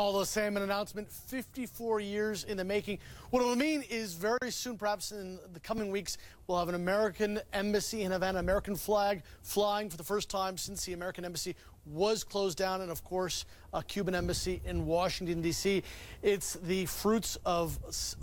Although Sam, an announcement 54 years in the making. What it will mean is very soon, perhaps in the coming weeks, we'll have an American embassy in Havana, American flag flying for the first time since the American embassy was closed down, and of course, a Cuban embassy in Washington, D.C. It's the fruits of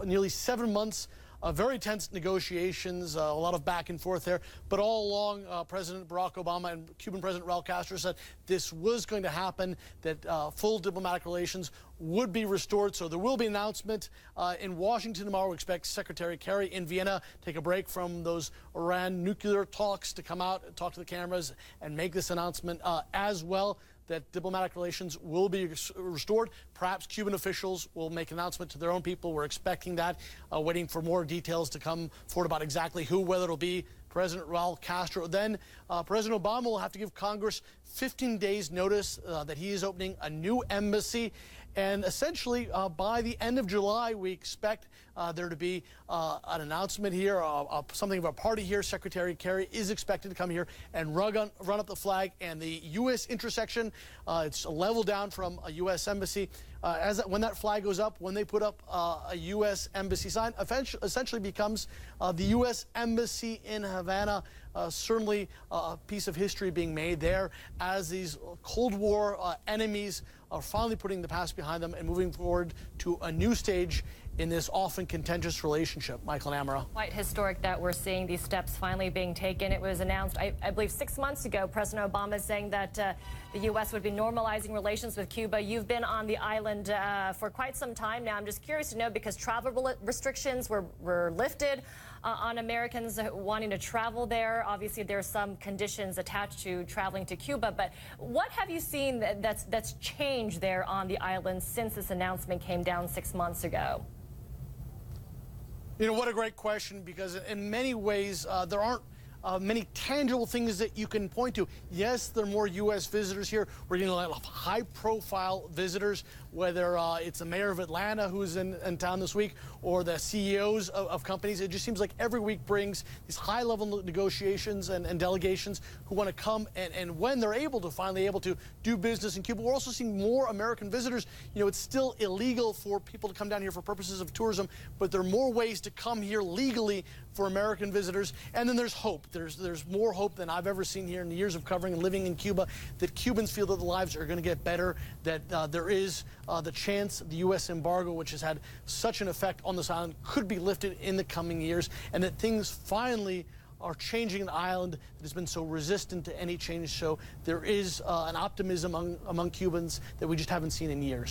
nearly 7 months of very tense negotiations, a lot of back and forth there. But all along, President Barack Obama and Cuban President Raul Castro said this was going to happen, that full diplomatic relations would be restored. So there will be an announcement in Washington tomorrow. We expect Secretary Kerry in Vienna take a break from those Iran nuclear talks to come out and talk to the cameras and make this announcement as well, that diplomatic relations will be restored. Perhaps Cuban officials will make an announcement to their own people. We're expecting that, waiting for more details to come forward about exactly who, whether it'll be President Raul Castro. Then President Obama will have to give Congress 15 days notice that he is opening a new embassy. And essentially, by the end of July, we expect there to be an announcement here, something of a party here. Secretary Kerry is expected to come here and run up the flag, and the U.S. intersection, it's a level down from a U.S. embassy. When that flag goes up, when they put up a U.S. embassy sign, essentially becomes the U.S. embassy in Havana. Certainly a piece of history being made there as these Cold War enemies are finally putting the past behind them and moving forward to a new stage in this often contentious relationship. Michael and Amara. Quite historic that we're seeing these steps finally being taken. It was announced, I believe, 6 months ago, President Obama saying that the U.S. would be normalizing relations with Cuba. You've been on the island for quite some time now. I'm just curious to know, because travel restrictions were lifted on Americans wanting to travel there. Obviously, there are some conditions attached to traveling to Cuba. But what have you seen that's changed there on the island since this announcement came down 6 months ago? You know, what a great question, because in many ways, there aren't many tangible things that you can point to. Yes, there are more U.S. visitors here. We're getting a lot of high-profile visitors, whether it's the mayor of Atlanta who's in town this week, or the CEOs of companies. It just seems like every week brings these high-level negotiations and delegations who want to come, and when they're finally able to do business in Cuba. We're also seeing more American visitors. You know, it's still illegal for people to come down here for purposes of tourism, but there are more ways to come here legally for American visitors. And then there's hope. There's more hope than I've ever seen here in the years of covering and living in Cuba, that Cubans feel that the lives are going to get better, that there is the chance the U.S. embargo, which has had such an effect on this island, could be lifted in the coming years, and that things finally are changing an island that has been so resistant to any change. So there is an optimism among Cubans that we just haven't seen in years.